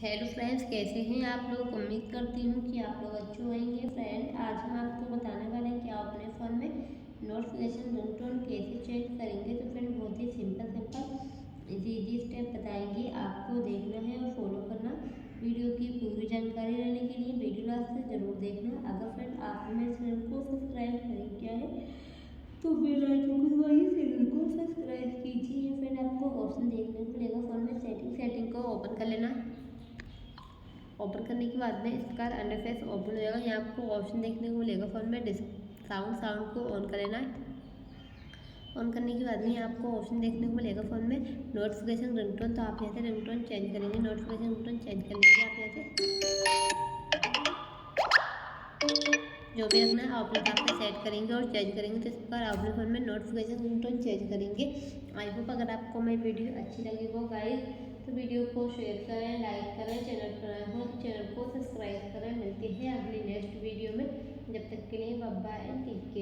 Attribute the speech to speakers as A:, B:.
A: Hello friends, कैसे हैं आप लोग। उम्मीद करती हूँ कि आप लोग अच्छे होंगे। फ्रेंड, आज हम आपको बताने वाले हैं कि आप अपने फ़ोन में नोटिफिकेशन रिंगटोन कैसे चेंज करेंगे। तो फ्रेंड, बहुत ही सिंपल इजी स्टेप बताएंगे, आपको देखना है और फॉलो करना। वीडियो की पूरी जानकारी लेने के लिए वीडियो लास्ट से ज़रूर देखना। अगर फ्रेंड आप मेरे चैनल को सब्सक्राइब नहीं किया है तो बेल आइकन को दबाइए, चैनल को सब्सक्राइब कीजिए। फ्रेंड, आपको ऑप्शन देखने को मिलेगा फ़ोन में सेटिंग को ओपन कर लेना। ओपन करने के बाद में इसका इंटरफेस ओपन हो जाएगा। यहाँ आपको ऑप्शन देखने को मिलेगा फ़ोन में साउंड को ऑन कर लेना है। ऑन करने के बाद में आपको ऑप्शन देखने को मिलेगा फ़ोन में नोटिफिकेशन रिंगटोन। तो आप यहाँ से रिंगटोन चेंज करेंगे। नोटिफिकेशन रिंगटोन चेंज कर लेंगे आप यहाँ से जो भी रखना है आप हिसाब से सेट करेंगे और चेंज करेंगे। तो इस पर आप अपने फ़ोन में नोटिफिकेशन रिंगटोन चेंज करेंगे। आई होप अगर आपको मेरी वीडियो अच्छी लगी हो गाइस तो वीडियो को शेयर करें, लाइक करें, चैनल पर नए हो तो चैनल को सब्सक्राइब करें। मिलते हैं अगली नेक्स्ट वीडियो में। जब तक के लिए bye bye and take care.